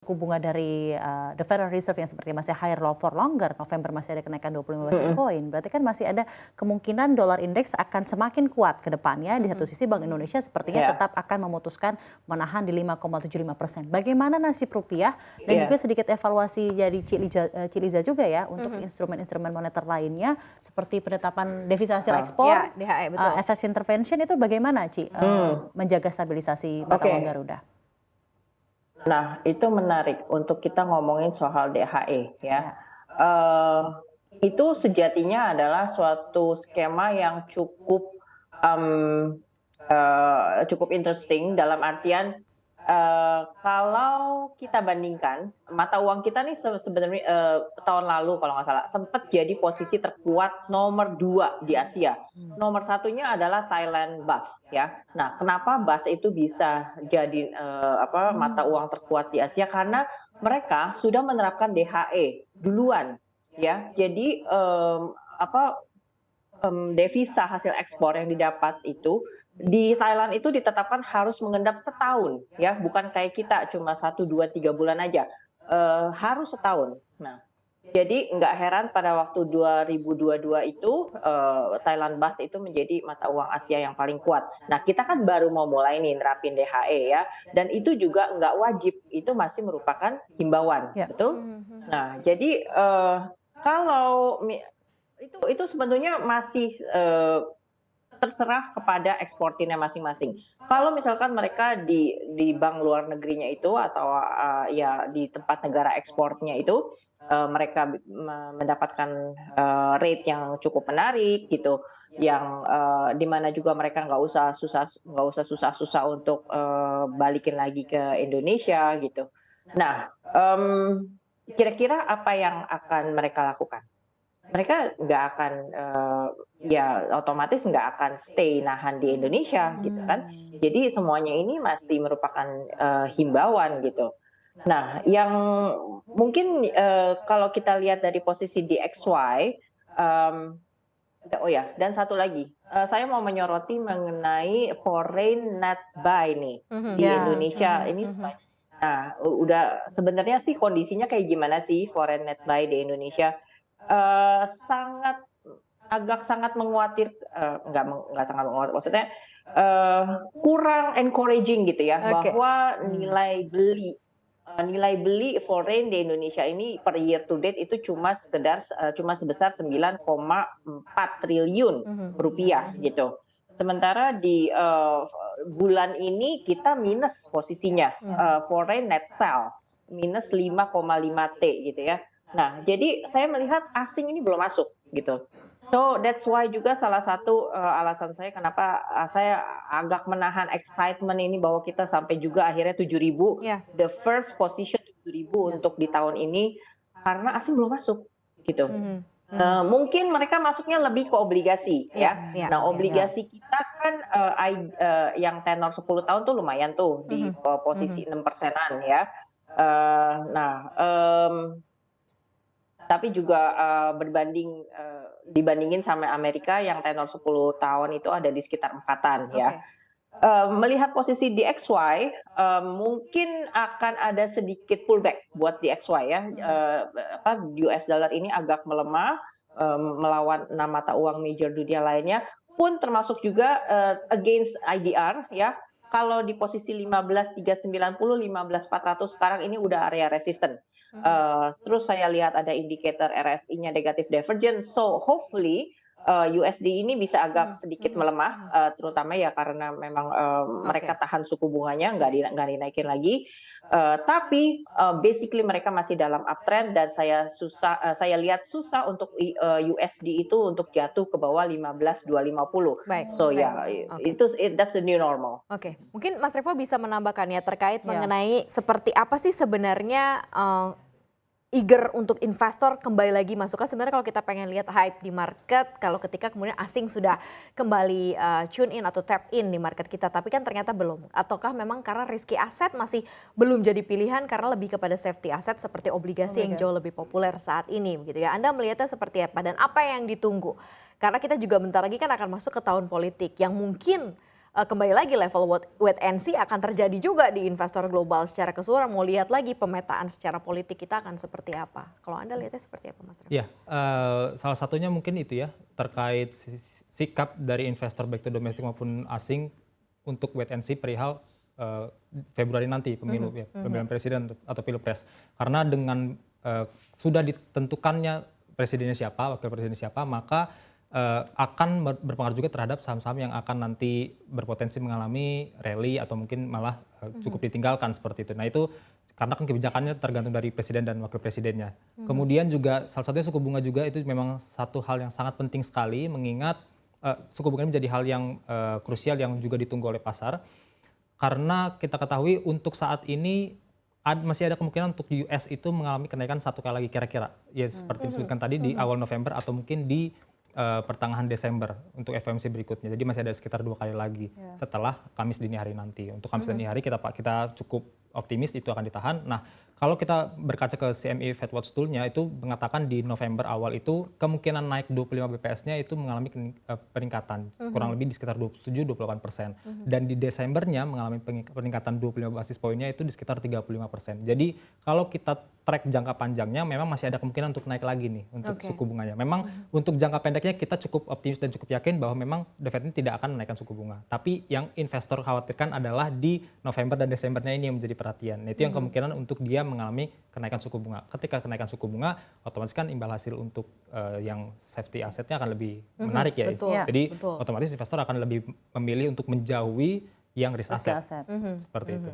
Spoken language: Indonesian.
suku bunga dari the Federal Reserve yang seperti masih higher low for longer, November masih ada kenaikan 25 basis point. Berarti kan masih ada kemungkinan dolar indeks akan semakin kuat ke depannya. Di satu sisi Bank Indonesia sepertinya tetap akan memutuskan menahan di 5,75%. Bagaimana nasib rupiah dan juga sedikit evaluasi dari Ciliza juga ya untuk instrumen-instrumen moneter lainnya seperti penetapan devisa hasil ekspor, DHE, betul. FX intervention itu bagaimana Ci menjaga stabilisasi mata uang Garuda? Nah, itu menarik untuk kita ngomongin soal DHE ya. Itu sejatinya adalah suatu skema yang cukup interesting dalam artian kalau kita bandingkan mata uang kita nih sebenarnya tahun lalu kalau nggak salah sempat jadi posisi terkuat nomor 2 di Asia. Nomor satunya adalah Thailand baht ya. Nah, kenapa baht itu bisa jadi mata uang terkuat di Asia? Karena mereka sudah menerapkan DHE duluan ya. Jadi devisa hasil ekspor yang didapat itu di Thailand itu ditetapkan harus mengendap setahun ya, bukan kayak kita cuma 1, 2, 3 bulan aja, harus setahun. Nah, jadi nggak heran pada waktu 2022 itu Thailand baht itu menjadi mata uang Asia yang paling kuat. Nah, kita kan baru mau mulai nih nerapin DHE ya, dan itu juga nggak wajib, itu masih merupakan himbauan, betul? Nah, jadi kalau itu sebetulnya masih terserah kepada eksportirnya masing-masing. Kalau misalkan mereka di bank luar negerinya itu atau ya di tempat negara ekspornya itu mereka mendapatkan rate yang cukup menarik gitu, yang dimana juga mereka nggak usah susah-susah untuk balikin lagi ke Indonesia gitu. Nah, kira-kira apa yang akan mereka lakukan? Mereka nggak akan ya otomatis nggak akan stay nahan di Indonesia gitu kan. Jadi semuanya ini masih merupakan himbauan gitu. Nah, yang mungkin kalau kita lihat dari posisi DXY, dan satu lagi, saya mau menyoroti mengenai foreign net buy nih di Indonesia ini. Nah, udah sebenarnya sih kondisinya kayak gimana sih foreign net buy di Indonesia? Sangat nggak sangat menguatir, maksudnya kurang encouraging gitu ya, bahwa nilai beli foreign di Indonesia ini per year to date itu cuma sebesar 9,4 triliun rupiah gitu. Sementara di bulan ini kita minus posisinya, foreign net sell minus 5,5 T gitu ya. Nah, jadi saya melihat asing ini belum masuk gitu. So that's why juga salah satu alasan saya kenapa saya agak menahan excitement ini bahwa kita sampai juga akhirnya 7.000, the first position 7.000 untuk di tahun ini karena asing belum masuk gitu. Mungkin mereka masuknya lebih ke obligasi ya. Nah, obligasi kita kan yang tenor 10 tahun tuh lumayan tuh di posisi 6%-an ya. Tapi juga dibandingin sama Amerika yang tenor 10 tahun itu ada di sekitar 4-an ya. Melihat posisi DXY, mungkin akan ada sedikit pullback buat DXY ya. US dollar ini agak melemah melawan 6 mata uang major dunia lainnya, pun termasuk juga against IDR ya. Kalau di posisi 15.390, 15.400 sekarang ini udah area resisten. Terus saya lihat ada indikator RSI-nya negatif divergence, so hopefully USD ini bisa agak sedikit melemah, terutama ya karena memang mereka tahan suku bunganya nggak dinaikin lagi. Tapi basically mereka masih dalam uptrend dan saya lihat susah untuk USD itu untuk jatuh ke bawah 15.250. So ya that's the new normal. Oke, mungkin Mas Revo bisa menambahkan ya terkait mengenai seperti apa sih sebenarnya eager untuk investor kembali lagi masuk. Kan sebenarnya kalau kita pengen lihat hype di market, kalau ketika kemudian asing sudah kembali tune in atau tap in di market kita, tapi kan ternyata belum. Ataukah memang karena risky aset masih belum jadi pilihan karena lebih kepada safety aset seperti obligasi yang jauh lebih populer saat ini, begitu ya. Anda melihatnya seperti apa dan apa yang ditunggu? Karena kita juga bentar lagi kan akan masuk ke tahun politik yang mungkin kembali lagi level wait and see akan terjadi juga di investor global secara keseluruhan. Mau lihat lagi pemetaan secara politik kita akan seperti apa. Kalau Anda lihatnya seperti apa, Mas Revo? Ya, salah satunya mungkin itu ya, terkait sikap dari investor baik itu domestik maupun asing untuk wait and see perihal Februari nanti pemilu ya, pemilihan presiden atau pilpres. Karena dengan sudah ditentukannya presidennya siapa, wakil presidennya siapa, maka akan berpengaruh juga terhadap saham-saham yang akan nanti berpotensi mengalami rally atau mungkin malah cukup ditinggalkan seperti itu. Nah itu karena kan kebijakannya tergantung dari presiden dan wakil presidennya. Kemudian juga salah satunya suku bunga juga itu memang satu hal yang sangat penting sekali, mengingat suku bunga ini menjadi hal yang krusial yang juga ditunggu oleh pasar. Karena kita ketahui untuk saat ini masih ada kemungkinan untuk US itu mengalami kenaikan satu kali lagi kira-kira. Ya seperti disebutkan tadi di awal November atau mungkin di pertengahan Desember untuk FOMC berikutnya. Jadi masih ada sekitar 2 kali lagi setelah Kamis dini hari nanti. Untuk Kamis dini hari kita cukup optimis itu akan ditahan. Nah, kalau kita berkaca ke CME FedWatch Tool-nya itu mengatakan di November awal itu kemungkinan naik 25 BPS-nya itu mengalami peningkatan kurang lebih di sekitar 27-28%. Dan di Desembernya mengalami peningkatan 25 basis poinnya itu di sekitar 35%. Jadi kalau kita track jangka panjangnya memang masih ada kemungkinan untuk naik lagi nih untuk suku bunganya. Memang untuk jangka pendeknya kita cukup optimis dan cukup yakin bahwa memang The Fed ini tidak akan menaikkan suku bunga. Tapi yang investor khawatirkan adalah di November dan Desembernya ini yang menjadi perhatian. Nah, itu yang kemungkinan untuk dia mengalami kenaikan suku bunga. Ketika kenaikan suku bunga, otomatis kan imbal hasil untuk yang safety asetnya akan lebih menarik ya. Betul. Jadi Betul. otomatis investor akan lebih memilih untuk menjauhi yang risk asset. Seperti itu.